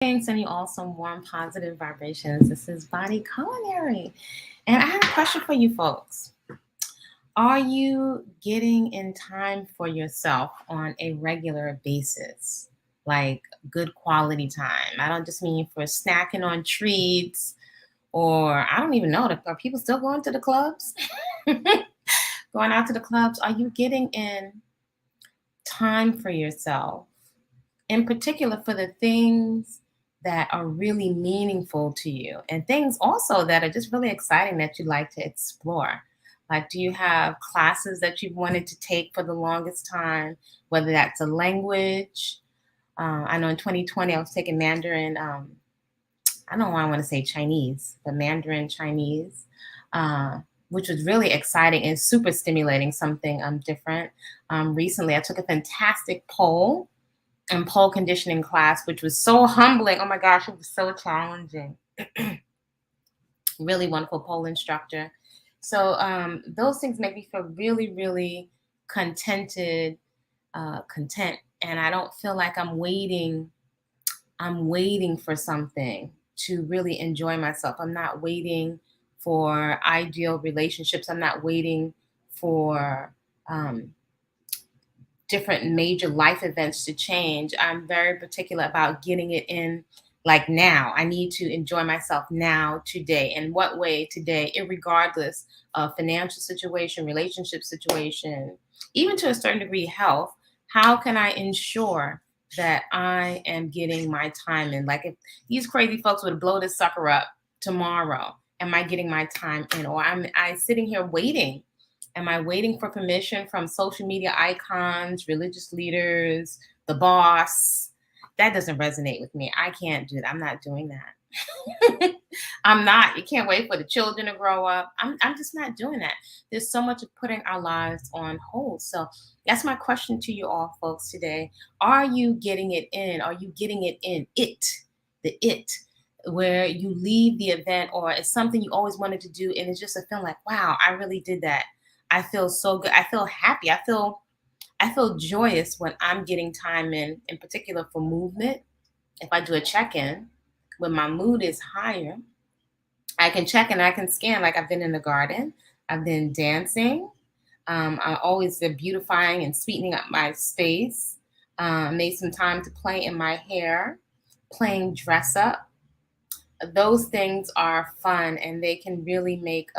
Sending you all some warm, positive vibrations. This is Body Culinary. And I have a question for you folks. Are you getting in time for yourself on a regular basis? Like good quality time. I don't just mean for snacking on treats or I don't even know. Are people still going to the clubs? Going out to the clubs? Are you getting in time for yourself? In particular for the things that are really meaningful to you and things also that are just really exciting that you'd like to explore. Like, do you have classes that you've wanted to take for the longest time, whether that's a language? I know in 2020 I was taking Mandarin. I don't know why I want to say Chinese, but Mandarin Chinese, uh, which was really exciting and super stimulating, something different. Recently, I took a fantastic and pole conditioning class, which was so humbling. Oh my gosh, it was so challenging. Really wonderful pole instructor. So those things make me feel really, really contented, content, and I don't feel like I'm waiting. I'm waiting for something to really enjoy myself. I'm not waiting for ideal relationships. I'm not waiting for um, different major life events to change. I'm very particular about getting it in like now. I need to enjoy myself now, today. In what way today, irregardless of financial situation, relationship situation, even to a certain degree, health. How can I ensure that I am getting my time in? Like if these crazy folks would blow this sucker up tomorrow, am I getting my time in? Or am I sitting here waiting? Am I waiting for permission from social media icons, religious leaders, the boss? That doesn't resonate with me. I can't do that. I'm not doing that. I'm not. You can't wait for the children to grow up. I'm just not doing that. There's so much of putting our lives on hold. So that's my question to you all, folks, today. Are you getting it in? Are you getting it in? The it, where you leave the event or it's something you always wanted to do, and it's just a feeling like, wow, I really did that. I feel so good. I feel happy. I feel joyous when I'm getting time in particular for movement. If I do a check-in, when my mood is higher, I can check and I can scan like I've been in the garden. I've been dancing. I'm always beautifying and sweetening up my space. Made some time to play in my hair, playing dress up. Those things are fun and they can really make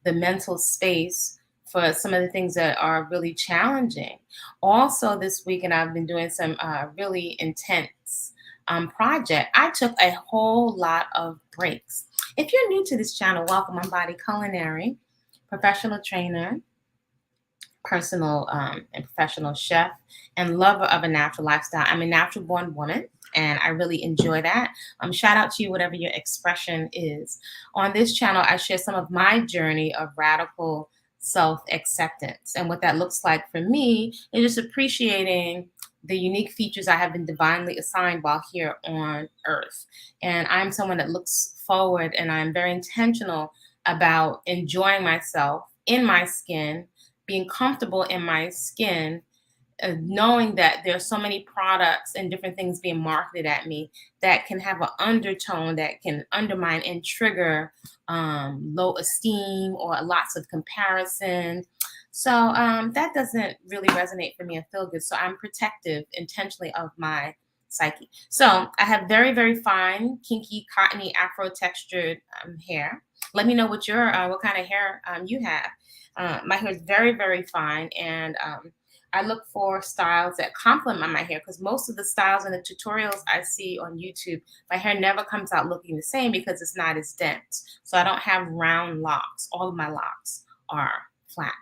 the mental space for some of the things that are really challenging. Also, this week, and I've been doing some really intense project. I took a whole lot of breaks. If you're new to this channel, welcome. I'm Body Culinary, professional trainer, personal and professional chef, and lover of a natural lifestyle. I'm a natural born woman. And I really enjoy that. Shout out to you, whatever your expression is. On this channel, I share some of my journey of radical self acceptance. And what that looks like for me is just appreciating the unique features I have been divinely assigned while here on earth. And I'm someone that looks forward and I'm very intentional about enjoying myself in my skin, being comfortable in my skin, knowing that there's so many products and different things being marketed at me that can have an undertone that can undermine and trigger low esteem or lots of comparison. So that doesn't really resonate for me and feel good. So I'm protective intentionally of my psyche. So I have very, very fine, kinky, cottony, afro textured hair. Let me know what kind of hair you have. My hair is very, very fine, and I look for styles that complement my hair because most of the styles and the tutorials I see on YouTube, my hair never comes out looking the same because it's not as dense. So I don't have round locks. All of my locks are flat.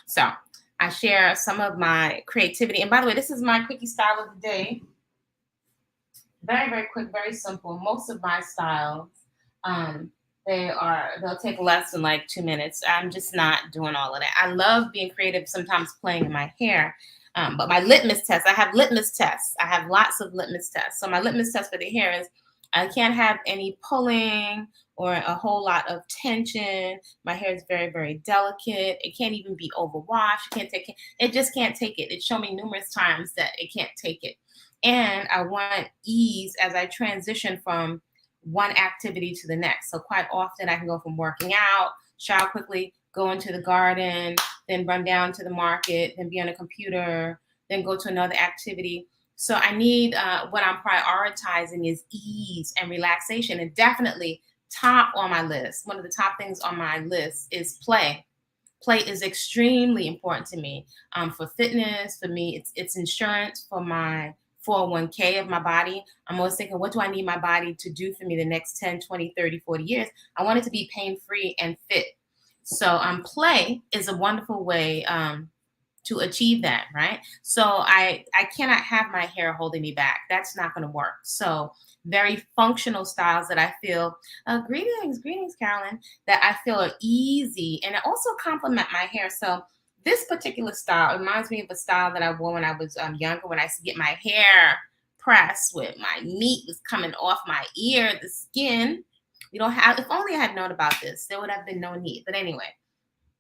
So I share some of my creativity. And by the way, this is my quickie style of the day. Very, very quick, very simple. Most of my styles, they'll take less than like 2 minutes. I'm just not doing all of that. I love being creative, sometimes playing in my hair. But my litmus test, I have litmus tests. I have lots of litmus tests. So my litmus test for the hair is I can't have any pulling or a whole lot of tension. My hair is very, very delicate. It can't even be overwashed. It just can't take it. It showed me numerous times that it can't take it. And I want ease as I transition from one activity to the next. So quite often I can go from working out, shower quickly, go into the garden, then run down to the market, then be on a computer, then go to another activity. So I need what I'm prioritizing is ease and relaxation, and definitely top on my list. One of the top things on my list is play. Play is extremely important to me, for fitness. For me, it's insurance for my 401k of my body. I'm always thinking, what do I need my body to do for me the next 10, 20, 30, 40 years? I want it to be pain free and fit. So play is a wonderful way to achieve that, right? So I cannot have my hair holding me back. That's not going to work. So very functional styles that I feel, greetings, Carolyn, that I feel are easy and also complement my hair. So this particular style reminds me of a style that I wore when I was younger, when I used to get my hair pressed with my meat was coming off my ear, the skin. We don't have, if only I had known about this, there would have been no need. But anyway,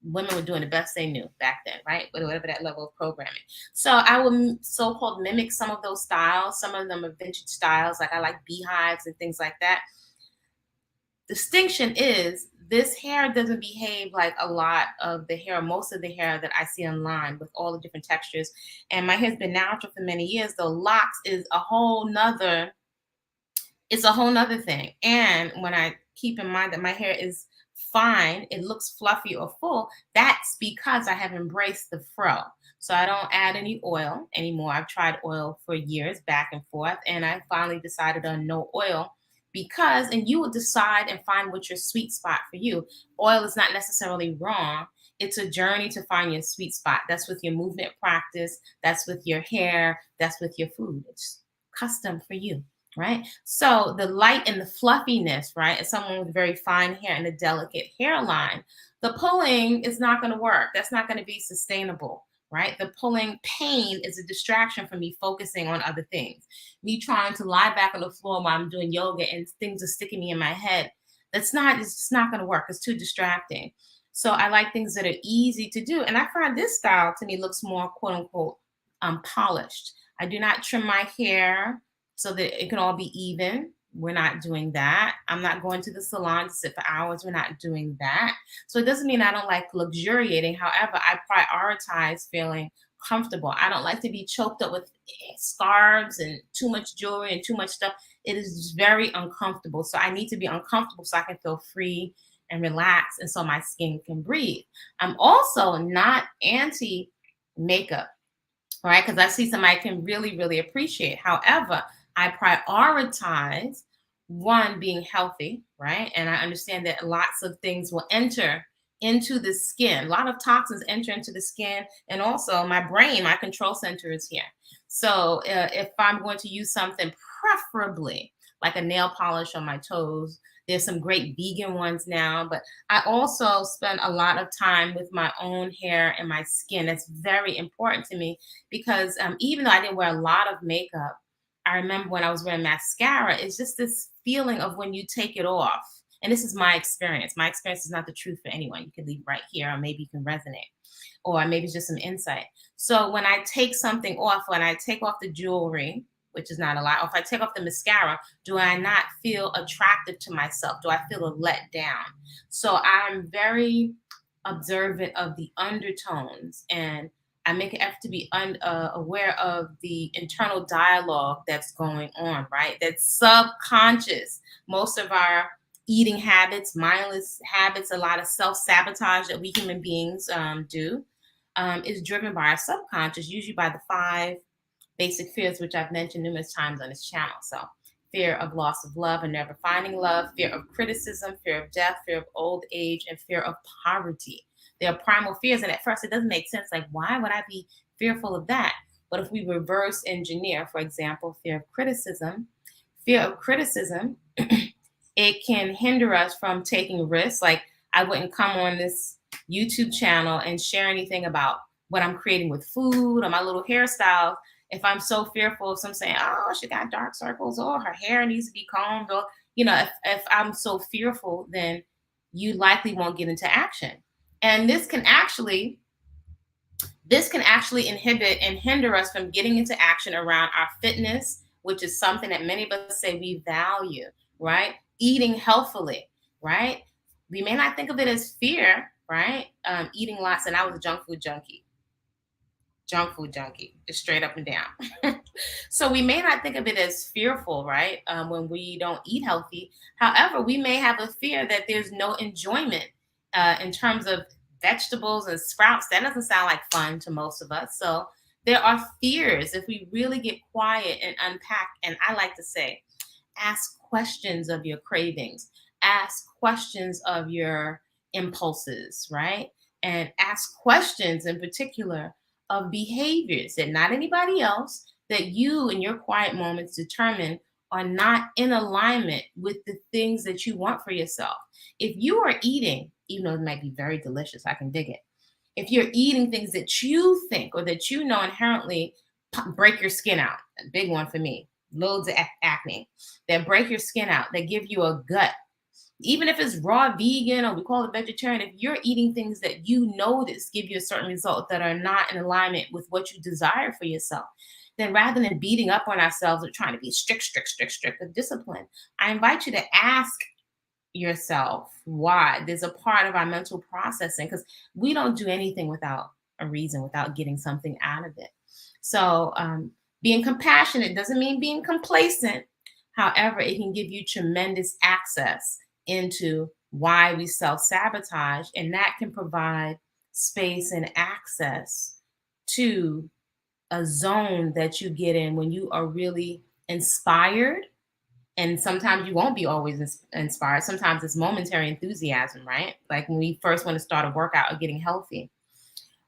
women were doing the best they knew back then, right? Whatever that level of programming. So I would so-called mimic some of those styles. Some of them are vintage styles, like I like beehives and things like that. Distinction is this hair doesn't behave like a lot of the hair, most of the hair that I see online with all the different textures. And my hair's been natural for many years. The locks is a whole nother, it's a whole nother thing. And when I keep in mind that my hair is fine, it looks fluffy or full, that's because I have embraced the fro. So I don't add any oil anymore. I've tried oil for years back and forth, and I finally decided on no oil because, and you will decide and find what your sweet spot for you. Oil is not necessarily wrong. It's a journey to find your sweet spot. That's with your movement practice. That's with your hair. That's with your food. It's custom for you. Right. So the light and the fluffiness, right? As someone with very fine hair and a delicate hairline, the pulling is not going to work. That's not going to be sustainable, right? The pulling pain is a distraction from me focusing on other things. Me trying to lie back on the floor while I'm doing yoga and things are sticking me in my head. It's just not going to work. It's too distracting. So I like things that are easy to do. And I find this style to me looks more quote unquote polished. I do not trim my hair so that it can all be even. We're not doing that. I'm not going to the salon to sit for hours. We're not doing that. So it doesn't mean I don't like luxuriating. However, I prioritize feeling comfortable. I don't like to be choked up with scarves and too much jewelry and too much stuff. It is very uncomfortable. So I need to be uncomfortable so I can feel free and relaxed and so my skin can breathe. I'm also not anti makeup, right? Because I see somebody I can really, really appreciate. However, I prioritize one, being healthy, right? And I understand that lots of things will enter into the skin. A lot of toxins enter into the skin. And also my brain, my control center is here. So if I'm going to use something, preferably like a nail polish on my toes, there's some great vegan ones now, but I also spend a lot of time with my own hair and my skin. That's very important to me because even though I didn't wear a lot of makeup, I remember when I was wearing mascara, it's just this feeling of when you take it off. And this is my experience. My experience is not the truth for anyone. You can leave right here, or maybe you can resonate, or maybe it's just some insight. So when I take something off, when I take off the jewelry, which is not a lot, or if I take off the mascara, do I not feel attractive to myself? Do I feel a letdown? So I'm very observant of the undertones, and I make an effort to be aware of the internal dialogue that's going on, right? That's subconscious. Most of our eating habits, mindless habits, a lot of self-sabotage that we human beings do is driven by our subconscious, usually by the 5 basic fears, which I've mentioned numerous times on this channel. So fear of loss of love and never finding love, fear of criticism, fear of death, fear of old age, and fear of poverty. They are primal fears. And at first it doesn't make sense. Like, why would I be fearful of that? But if we reverse engineer, for example, fear of criticism, it can hinder us from taking risks. Like, I wouldn't come on this YouTube channel and share anything about what I'm creating with food or my little hairstyle if I'm so fearful of some saying, oh, she got dark circles, or her hair needs to be combed, or, if I'm so fearful, then you likely won't get into action. And this can actually This can actually inhibit and hinder us from getting into action around our fitness, which is something that many of us say we value, right? Eating healthfully, right? We may not think of it as fear, right? Eating lots, and I was a junk food junkie, just straight up and down. So we may not think of it as fearful, right? When we don't eat healthy. However, we may have a fear that there's no enjoyment in terms of vegetables and sprouts. That doesn't sound like fun to most of us. So there are fears if we really get quiet and unpack. And I like to say, ask questions of your cravings, ask questions of your impulses, right? And ask questions in particular of behaviors that not anybody else, that you in your quiet moments determine are not in alignment with the things that you want for yourself. If you are eating, even though it might be very delicious, I can dig it. If you're eating things that you think or that you know inherently break your skin out, a big one for me, loads of acne, that break your skin out, that give you a gut, even if it's raw vegan or we call it vegetarian, if you're eating things that you notice give you a certain result that are not in alignment with what you desire for yourself, then rather than beating up on ourselves or trying to be strict with discipline, I invite you to ask yourself why. There's a part of our mental processing because we don't do anything without a reason, without getting something out of it. So, being compassionate doesn't mean being complacent. However, it can give you tremendous access into why we self sabotage, and that can provide space and access to a zone that you get in when you are really inspired. And sometimes you won't be always inspired. Sometimes it's momentary enthusiasm, right? Like when we first want to start a workout or getting healthy.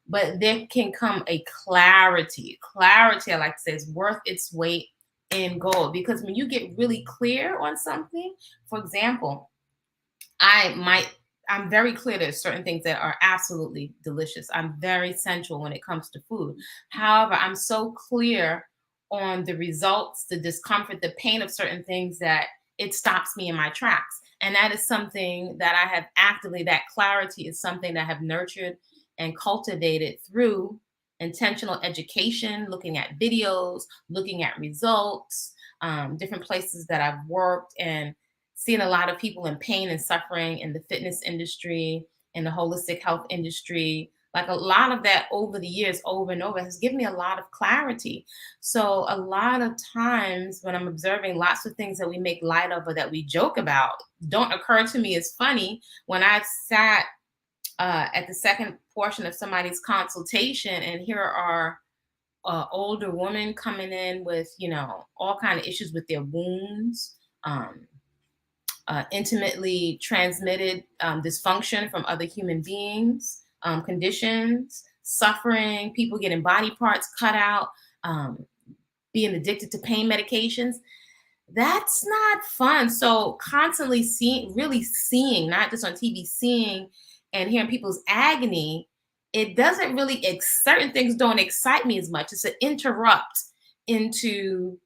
But there can come a clarity. Clarity, I like to say, is worth its weight in gold. Because when you get really clear on something, for example, I'm very clear there's certain things that are absolutely delicious. I'm very sensual when it comes to food. However, I'm so clear on the results, the discomfort, the pain of certain things that it stops me in my tracks. And that is something that I have actively, that clarity is something that I have nurtured and cultivated through intentional education, looking at videos, looking at results, different places that I've worked, and seeing a lot of people in pain and suffering in the fitness industry, in the holistic health industry. Like a lot of that over the years, over and over, has given me a lot of clarity. So, a lot of times when I'm observing lots of things that we make light of or that we joke about, don't occur to me as funny when I've sat at the second portion of somebody's consultation and here are older women coming in with, all kind of issues with their wounds, intimately transmitted dysfunction from other human beings, conditions, suffering, people getting body parts cut out, being addicted to pain medications. That's not fun. So constantly really seeing, not just on TV, seeing and hearing people's agony, it doesn't really, certain things don't excite me as much. It's an interrupt into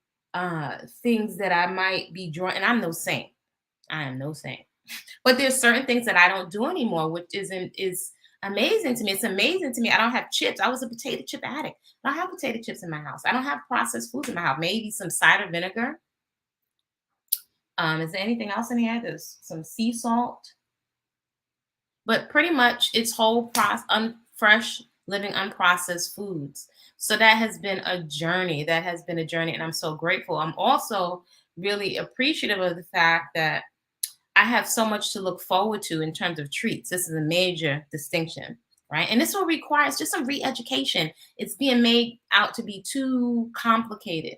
things that I might be drawn, and I'm no saint. I am no saint. But there's certain things that I don't do anymore, which is amazing to me. It's amazing to me. I don't have chips. I was a potato chip addict. I don't have potato chips in my house. I don't have processed foods in my house. Maybe some cider vinegar. Is there anything else in here? There's some sea salt. But pretty much it's whole fresh, living, unprocessed foods. So that has been a journey. And I'm so grateful. I'm also really appreciative of the fact that I have so much to look forward to in terms of treats. This is a major distinction, right? And this will require just some re-education. It's being made out to be too complicated.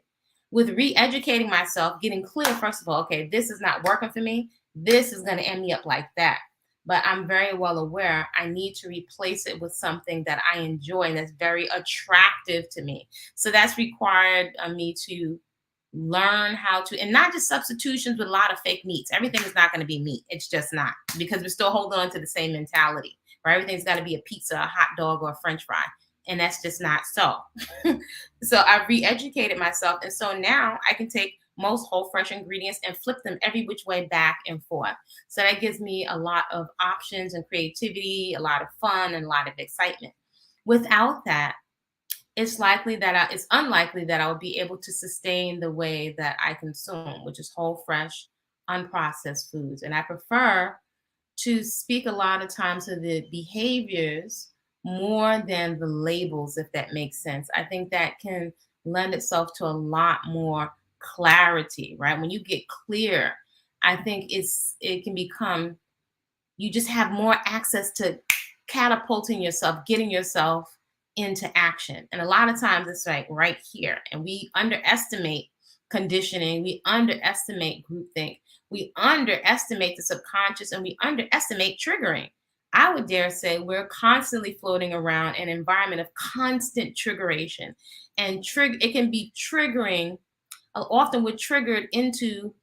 With re-educating myself, getting clear, first of all, okay, this is not working for me. This is going to end me up like that. But I'm very well aware I need to replace it with something that I enjoy and that's very attractive to me. So that's required me to learn how to, and not just substitutions with a lot of fake meats. Everything is not going to be meat. It's just not, because we're still holding on to the same mentality, right? Everything's got to be a pizza, a hot dog, or a French fry. And that's just not so. So I've re-educated myself. And so now I can take most whole fresh ingredients and flip them every which way back and forth. So that gives me a lot of options and creativity, a lot of fun, and a lot of excitement. Without that, it's unlikely that I would be able to sustain the way that I consume, which is whole, fresh, unprocessed foods. And I prefer to speak a lot of times to the behaviors more than the labels, if that makes sense. I think that can lend itself to a lot more clarity, right? When you get clear, I think it can become, you just have more access to catapulting yourself, getting yourself into action. And a lot of times it's like right here. And we underestimate conditioning, we underestimate groupthink, we underestimate the subconscious, and we underestimate triggering. I would dare say we're constantly floating around an environment of constant triggeration. And it can be triggering, often we're triggered into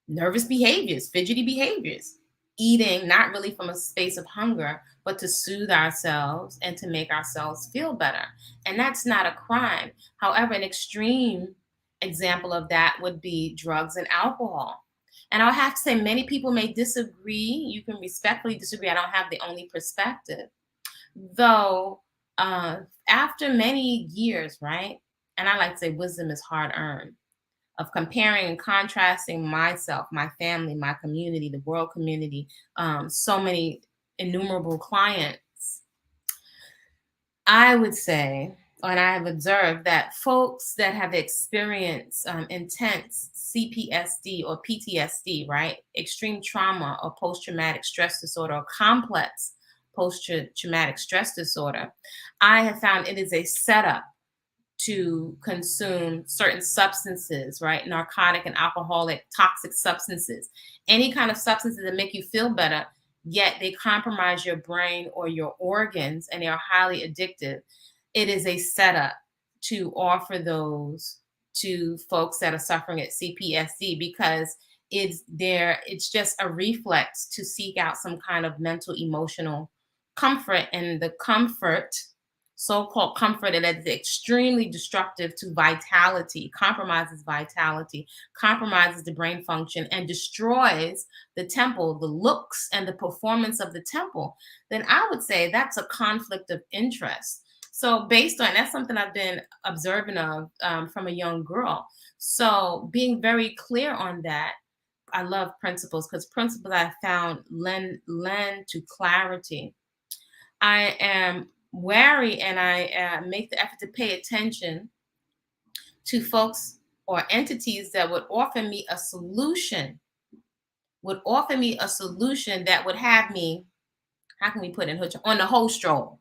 nervous behaviors, fidgety behaviors, eating not really from a space of hunger, but to soothe ourselves and to make ourselves feel better. And that's not a crime. However, an extreme example of that would be drugs and alcohol. And I'll have to say, many people may disagree. You can respectfully disagree. I don't have the only perspective. Though, after many years, right? And I like to say wisdom is hard earned, of comparing and contrasting myself, my family, my community, the world community, so many innumerable clients, I would say, and I have observed that folks that have experienced intense CPSD or PTSD, right, extreme trauma or post-traumatic stress disorder or complex post-traumatic stress disorder, I have found it is a setup to consume certain substances, right? Narcotic and alcoholic, toxic substances, any kind of substances that make you feel better, yet they compromise your brain or your organs and they are highly addictive. It is a setup to offer those to folks that are suffering at CPSD because it's just a reflex to seek out some kind of mental emotional comfort, and the comfort, so-called comfort, that is extremely destructive to vitality, compromises vitality, compromises the brain function, and destroys the temple, the looks and the performance of the temple, then I would say that's a conflict of interest. So based on, that's something I've been observing of from a young girl. So being very clear on that, I love principles because principles I found lend to clarity. I am wary and I make the effort to pay attention to folks or entities that would offer me a solution, that would have me, how can we put it, on the whole stroll,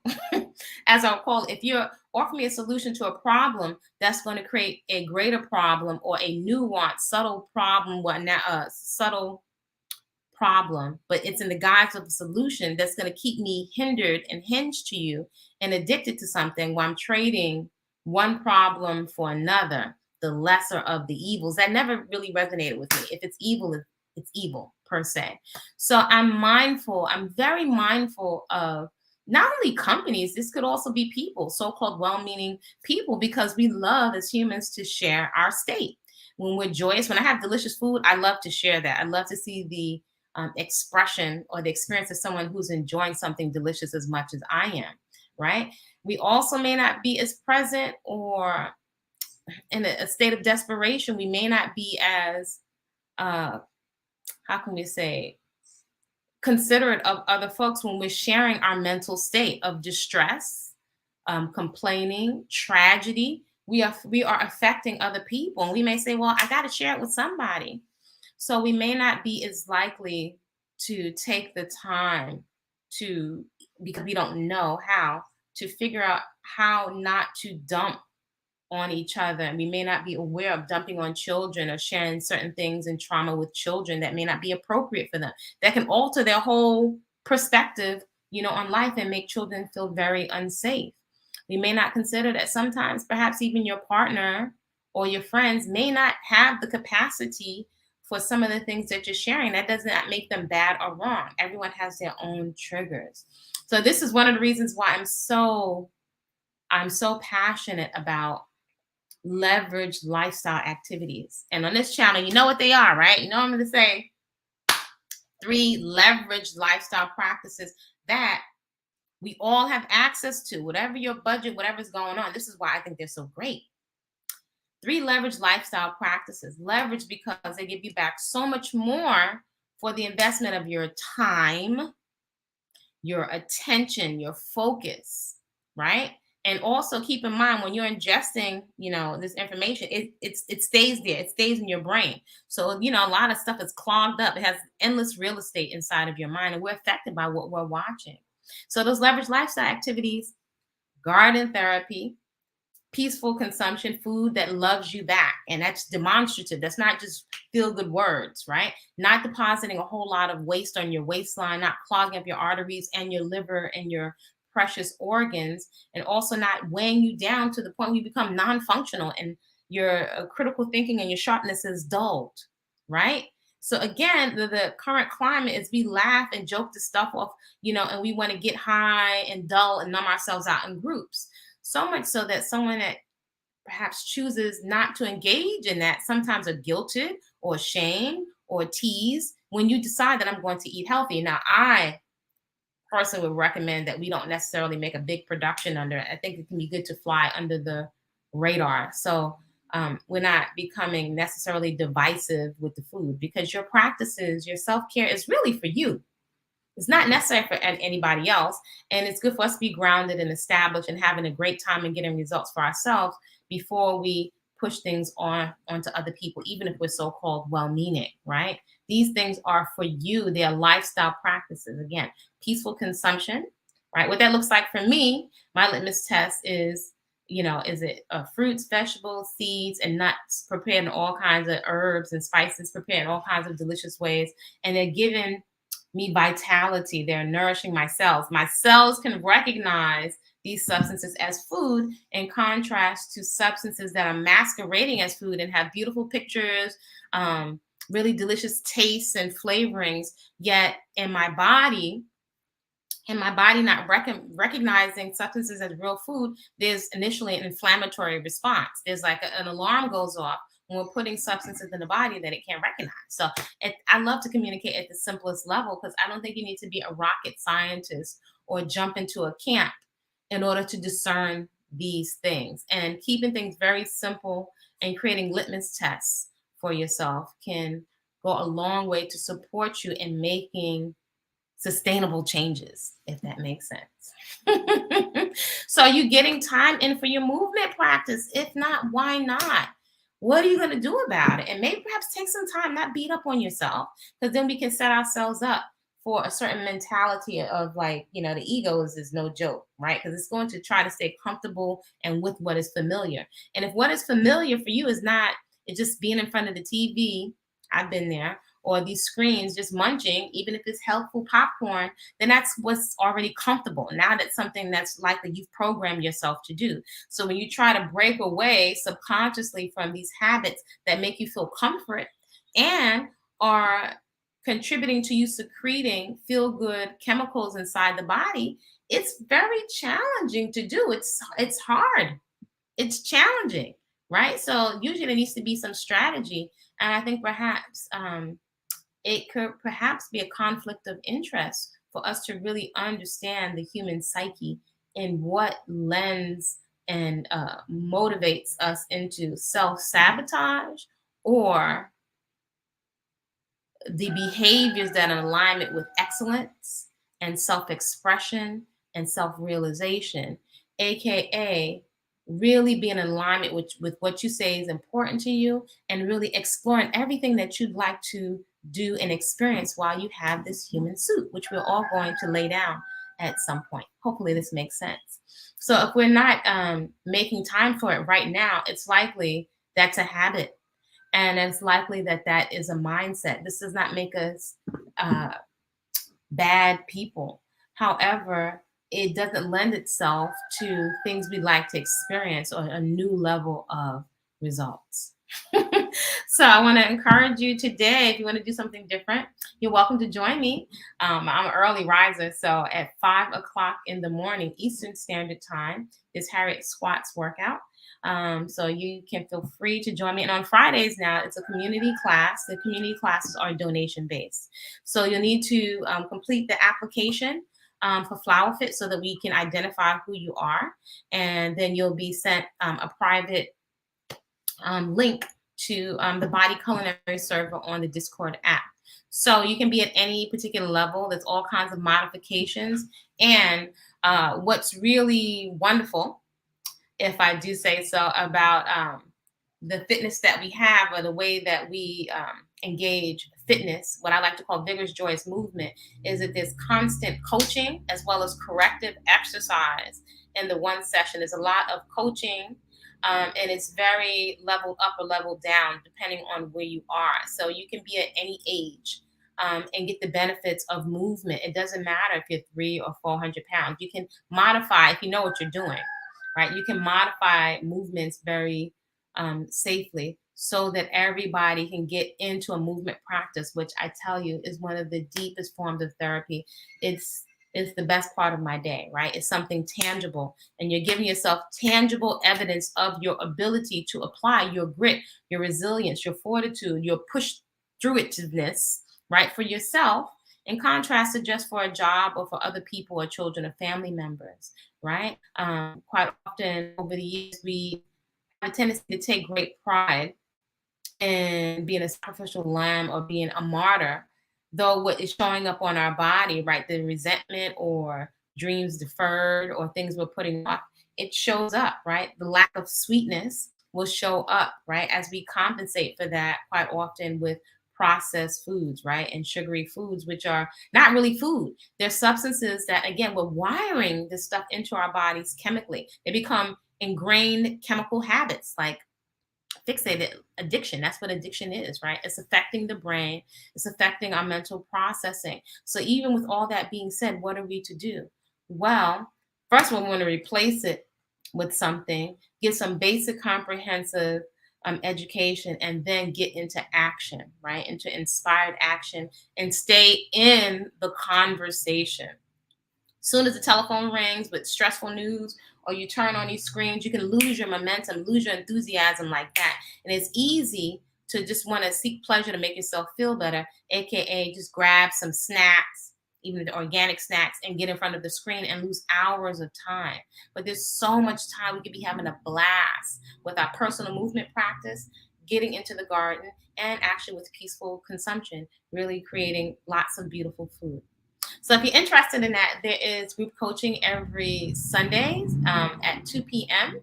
as I'll call it. If you're offering me a solution to a problem that's going to create a greater problem or a nuanced, subtle problem, subtle problem, but it's in the guise of a solution that's going to keep me hindered and hinged to you and addicted to something, while I'm trading one problem for another, the lesser of the evils, that never really resonated with me. If it's evil, it's evil per se. So I'm very mindful of not only companies, this could also be people, so-called well-meaning people, because we love as humans to share our state. When we're joyous, when I have delicious food, I love to share that. I love to see the expression or the experience of someone who's enjoying something delicious as much as I am, right? We also may not be as present, or in a state of desperation. We may not be as, how can we say, considerate of other folks when we're sharing our mental state of distress, complaining, tragedy. We are affecting other people, and we may say, well, I got to share it with somebody. So we may not be as likely to take the time to, because we don't know how to figure out how not to dump on each other. And we may not be aware of dumping on children or sharing certain things and trauma with children that may not be appropriate for them, that can alter their whole perspective, on life, and make children feel very unsafe. We may not consider that sometimes perhaps even your partner or your friends may not have the capacity for some of the things that you're sharing. That does not make them bad or wrong. Everyone has their own triggers. So this is one of the reasons why I'm so passionate about leverage lifestyle activities. And on this channel, you know what they are, right? I'm going to say 3 leverage lifestyle practices that We all have access to whatever your budget, whatever's going on. This is why I think they're so great. 3 leverage lifestyle practices. Leverage because they give you back so much more for the investment of your time, your attention, your focus, right? And also keep in mind when you're ingesting, this information, it stays there. It stays in your brain. So, a lot of stuff is clogged up. It has endless real estate inside of your mind, and we're affected by what we're watching. So those leverage lifestyle activities, garden therapy, peaceful consumption, food that loves you back. And that's demonstrative. That's not just feel good words, right? Not depositing a whole lot of waste on your waistline, not clogging up your arteries and your liver and your precious organs, and also not weighing you down to the point where you become non-functional and your critical thinking and your sharpness is dulled, right? So again, the current climate is we laugh and joke the stuff off, and we want to get high and dull and numb ourselves out in groups. So much so that someone that perhaps chooses not to engage in that sometimes are guilted or ashamed or teased when you decide that I'm going to eat healthy. Now, I personally would recommend that we don't necessarily make a big production under it. I think it can be good to fly under the radar. So we're not becoming necessarily divisive with the food, because your practices, your self-care is really for you. It's not necessary for anybody else. And it's good for us to be grounded and established and having a great time and getting results for ourselves before we push things onto other people, even if we're so-called well-meaning, right? These things are for you. They are lifestyle practices. Again, peaceful consumption, right? What that looks like for me, my litmus test is, is it fruits, vegetables, seeds, and nuts prepared in all kinds of herbs and spices prepared in all kinds of delicious ways. And they're giving me vitality. They're nourishing my cells. My cells can recognize these substances as food, in contrast to substances that are masquerading as food and have beautiful pictures, really delicious tastes and flavorings, yet in my body not recognizing substances as real food, there's initially an inflammatory response. There's like an alarm goes off when we're putting substances in the body that it can't recognize. So I love to communicate at the simplest level, because I don't think you need to be a rocket scientist or jump into a camp in order to discern these things. And keeping things very simple and creating litmus tests for yourself can go a long way to support you in making sustainable changes, if that makes sense. So are you getting time in for your movement practice? If not, why not? What are you going to do about it? And maybe perhaps take some time, not beat up on yourself, because then we can set ourselves up for a certain mentality of like, the ego is no joke, right? Because it's going to try to stay comfortable and with what is familiar. And if what is familiar for you is not, it's just being in front of the TV, I've been there, or these screens just munching, even if it's healthful popcorn, then that's what's already comfortable. Now that's something that's likely you've programmed yourself to do. So when you try to break away subconsciously from these habits that make you feel comfort and are contributing to you secreting feel-good chemicals inside the body, it's very challenging to do. It's hard. It's challenging, right? So usually there needs to be some strategy. And I think perhaps it could perhaps be a conflict of interest for us to really understand the human psyche and what lends and motivates us into self-sabotage or the behaviors that are in alignment with excellence and self-expression and self-realization, aka really being in alignment with what you say is important to you, and really exploring everything that you'd like to do and experience while you have this human suit, which we're all going to lay down at some point. Hopefully this makes sense. So if we're not making time for it right now, it's likely that's a habit. And it's likely that that is a mindset. This does not make us bad people. However, it doesn't lend itself to things we'd like to experience or a new level of results. So I want to encourage you today, if you want to do something different, you're welcome to join me. I'm an early riser, so at 5 o'clock in the morning, Eastern Standard Time, is Harriet squats workout. So you can feel free to join me. And on Fridays now, it's a community class. The community classes are donation based. So you'll need to complete the application for FLOWAHFIT so that we can identify who you are. And then you'll be sent a private link to the Body-Culinary server on the Discord app. So you can be at any particular level. There's all kinds of modifications. And what's really wonderful, if I do say so, about the fitness that we have, or the way that we engage fitness, what I like to call vigorous, joyous movement, is that there's constant coaching as well as corrective exercise in the one session. There's a lot of coaching, and it's very level up or level down depending on where you are. So you can be at any age. And get the benefits of movement. It doesn't matter if you're 300 or 400 pounds. You can modify if you know what you're doing, right? You can modify movements very safely so that everybody can get into a movement practice, which I tell you is one of the deepest forms of therapy. It's the best part of my day, right? It's something tangible, and you're giving yourself tangible evidence of your ability to apply your grit, your resilience, your fortitude, your push through itness, right, for yourself, in contrast to just for a job or for other people or children or family members, right? Quite often over the years, we have a tendency to take great pride in being a sacrificial lamb or being a martyr, though what is showing up on our body, right, the resentment or dreams deferred or things we're putting off, it shows up, right? The lack of sweetness will show up, right, as we compensate for that quite often with processed foods, right, and sugary foods, which are not really food. They're substances that, again, we're wiring this stuff into our bodies chemically. They become ingrained chemical habits, like fixated addiction. That's what addiction is, right? It's affecting the brain, it's affecting our mental processing. So even with all that being said, what are we to do? Well, first of all, we want to replace it with something, get some basic comprehensive education, and then get into action, right? Into inspired action, and stay in the conversation. Soon as the telephone rings with stressful news, or you turn on these screens, you can lose your momentum, lose your enthusiasm like that. And it's easy to just want to seek pleasure to make yourself feel better, aka just grab some snacks, even the organic snacks, and get in front of the screen and lose hours of time. But there's so much time we could be having a blast with our personal movement practice, getting into the garden, and actually with peaceful consumption, really creating lots of beautiful food. So if you're interested in that, there is group coaching every Sundays at 2 p.m.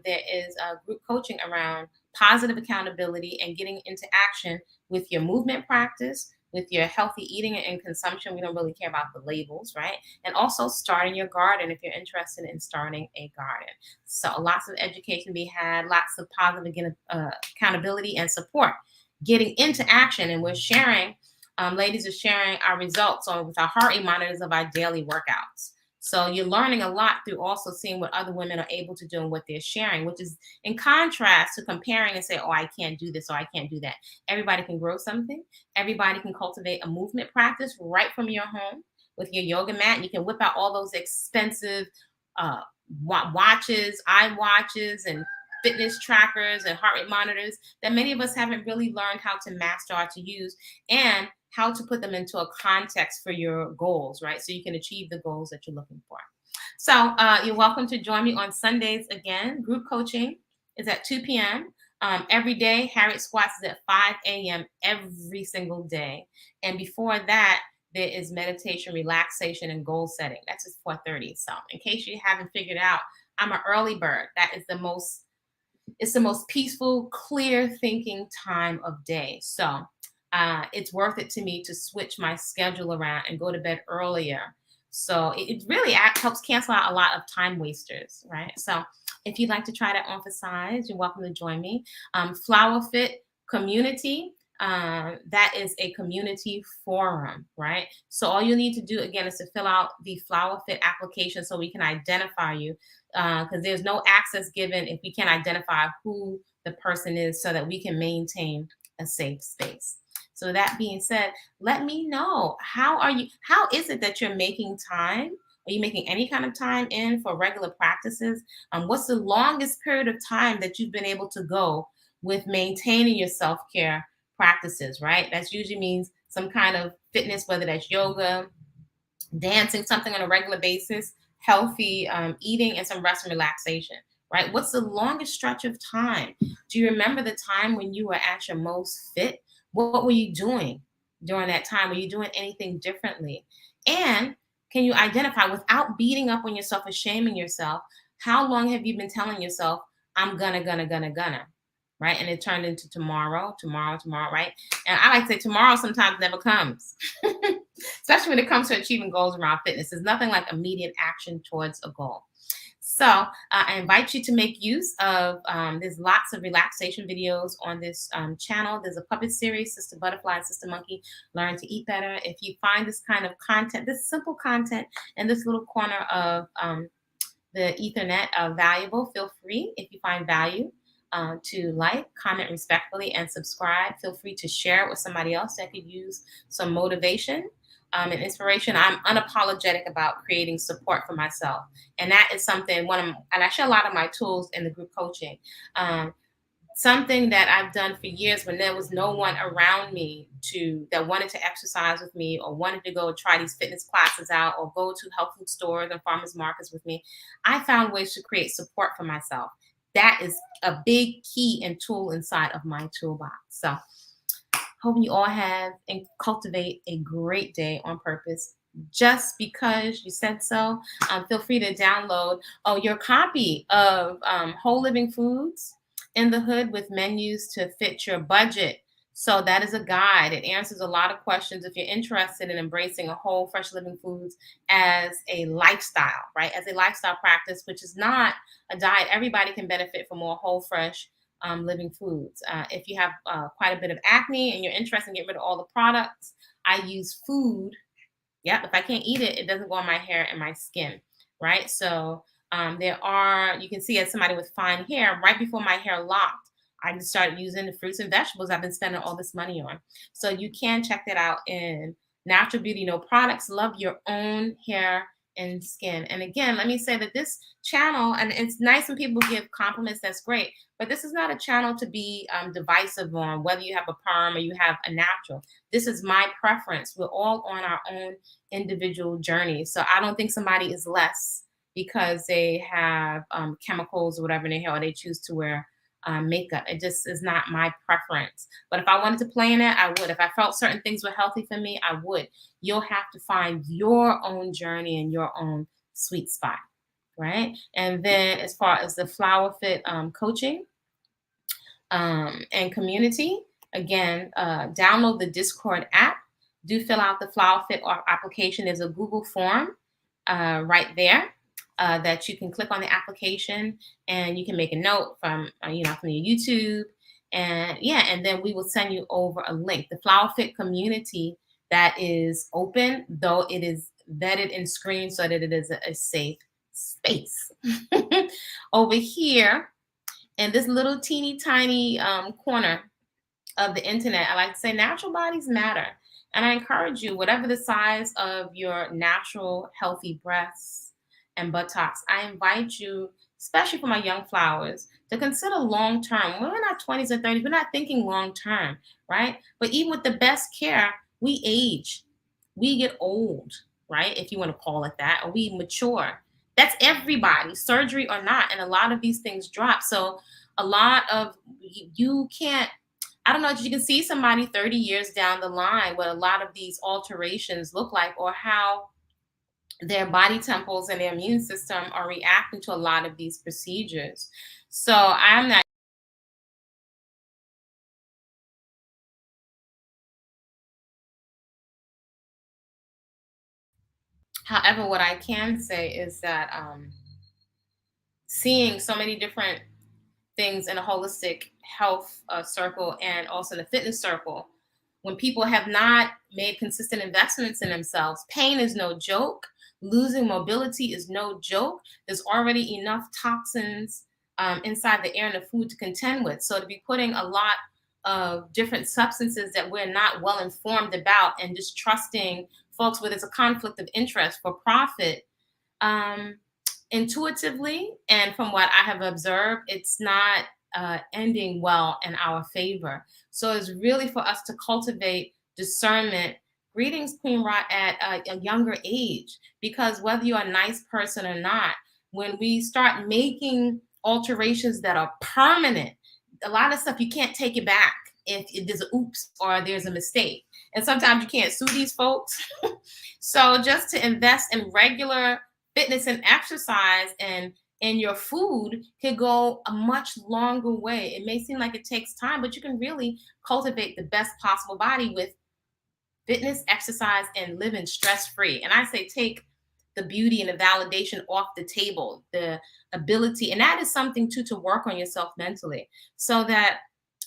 There is group coaching around positive accountability and getting into action with your movement practice, with your healthy eating and consumption. We don't really care about the labels, right? And also starting your garden if you're interested in starting a garden. So lots of education to be had, lots of positive accountability and support. Getting into action, and we're sharing ladies are sharing our results on with our heart rate monitors of our daily workouts. So you're learning a lot through also seeing what other women are able to do and what they're sharing, which is in contrast to comparing and say, oh, I can't do this or I can't do that. Everybody can grow something. Everybody can cultivate a movement practice right from your home with your yoga mat. You can whip out all those expensive watches, eye watches, and fitness trackers and heart rate monitors that many of us haven't really learned how to master or to use, and how to put them into a context for your goals, right? So you can achieve the goals that you're looking for. So you're welcome to join me on Sundays again. Group coaching is at 2 p.m. Every day. Harriet squats is at 5 a.m. every single day. And before that, there is meditation, relaxation, and goal setting. That's at 4:30. So in case you haven't figured out, I'm an early bird. That is it's the most peaceful, clear thinking time of day. So it's worth it to me to switch my schedule around and go to bed earlier. So it really helps cancel out a lot of time wasters, right? So if you'd like to try that on for size, you're welcome to join me. FLOWAHFIT community, that is a community forum, right? So all you need to do, again, is to fill out the FLOWAHFIT application so we can identify you, because there's no access given if we can't identify who the person is, so that we can maintain a safe space. So that being said, let me know, how is it that you're making time? Are you making any kind of time in for regular practices? What's the longest period of time that you've been able to go with maintaining your self-care practices, right? That usually means some kind of fitness, whether that's yoga, dancing, something on a regular basis, healthy eating, and some rest and relaxation, right? What's the longest stretch of time? Do you remember the time when you were at your most fit? What were you doing during that time? Were you doing anything differently? And can you identify without beating up on yourself or shaming yourself? How long have you been telling yourself, I'm gonna, right? And it turned into tomorrow, tomorrow, right? And I like to say tomorrow sometimes never comes. Especially when it comes to achieving goals around fitness. There's nothing like immediate action towards a goal. So I invite you to make use of, there's lots of relaxation videos on this channel. There's a puppet series, Sister Butterfly and Sister Monkey Learn to Eat Better. If you find this kind of content, this simple content in this little corner of the Ethernet valuable, feel free, if you find value, to like, comment respectfully, and subscribe. Feel free to share it with somebody else that could use some motivation and inspiration. I'm unapologetic about creating support for myself. And that is something, and I share a lot of my tools in the group coaching. Something that I've done for years when there was no one around me that wanted to exercise with me or wanted to go try these fitness classes out or go to health food stores and farmers markets with me. I found ways to create support for myself. That is a big key and tool inside of my toolbox. So hope you all have and cultivate a great day on purpose. Just because you said so, feel free to download your copy of Whole Living Foods in the Hood with menus to fit your budget. So that is a guide. It answers a lot of questions if you're interested in embracing a whole, fresh living foods as a lifestyle, right? As a lifestyle practice, which is not a diet. Everybody can benefit from more whole, fresh living foods. If you have quite a bit of acne and you're interested in getting rid of all the products, I use food. Yep, if I can't eat it, it doesn't go on my hair and my skin, right? So you can see as somebody with fine hair, right before my hair locked, I just started using the fruits and vegetables I've been spending all this money on. So you can check that out in Natural Beauty No Products. Love your own hair and skin. And again, let me say that this channel, and it's nice when people give compliments, that's great, but this is not a channel to be divisive on whether you have a perm or you have a natural. This is my preference. We're all on our own individual journey. So I don't think somebody is less because they have chemicals or whatever in their hair, or they choose to wear makeup. It just is not my preference. But if I wanted to play in it, I would. If I felt certain things were healthy for me, I would. You'll have to find your own journey and your own sweet spot, right? And then as far as the FLOWAHFIT coaching and community, again, download the Discord app. Do fill out the FLOWAHFIT application. There's a Google form right there. That you can click on the application and you can make a note from from your YouTube, and then we will send you over a link. The FLOWAHFIT community that is open, though it is vetted and screened so that it is a safe space. Over here in this little teeny tiny corner of the internet, I like to say natural bodies matter, and I encourage you, whatever the size of your natural healthy breasts and buttocks, I invite you, especially for my young flowers, to consider long term. When we're in our 20s or 30s, we're not thinking long term, right? But even with the best care, we age, we get old, right? If you want to call it that, or we mature. That's everybody, surgery or not. And a lot of these things drop. So a lot of you can't, I don't know if you can see somebody 30 years down the line what a lot of these alterations look like, or how their body temples and their immune system are reacting to a lot of these procedures. So I'm not. However, what I can say is that seeing so many different things in a holistic health circle and also the fitness circle, when people have not made consistent investments in themselves, pain is no joke. Losing mobility is no joke. There's already enough toxins inside the air and the food to contend with. So to be putting a lot of different substances that we're not well informed about and just trusting folks where there's a conflict of interest for profit, intuitively and from what I have observed, it's not ending well in our favor. So it's really for us to cultivate discernment, Greetings, Queen Rot, at a younger age, because whether you're a nice person or not, when we start making alterations that are permanent, a lot of stuff you can't take it back if there's a oops or there's a mistake. And sometimes you can't sue these folks. So just to invest in regular fitness and exercise and your food could go a much longer way. It may seem like it takes time, but you can really cultivate the best possible body with fitness, exercise, and living stress free. And I say take the beauty and the validation off the table, the ability, and that is something too to work on yourself mentally so that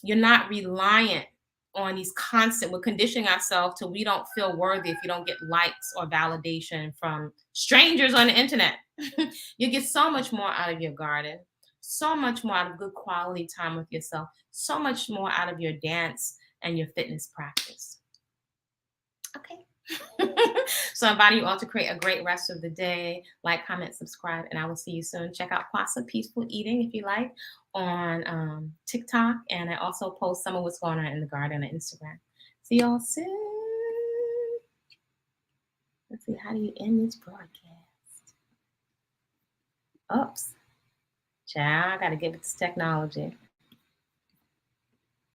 you're not reliant on these constant, we're conditioning ourselves till we don't feel worthy if you don't get likes or validation from strangers on the internet. You get so much more out of your garden, so much more out of good quality time with yourself, so much more out of your dance and your fitness practice. Okay. So I invite you all to create a great rest of the day. Like, comment, subscribe, and I will see you soon. Check out Kwasa Peaceful Eating if you like on TikTok. And I also post some of what's going on in the garden on Instagram. See y'all soon. Let's see, how do you end this broadcast? Oops. Child, I got to give it to technology.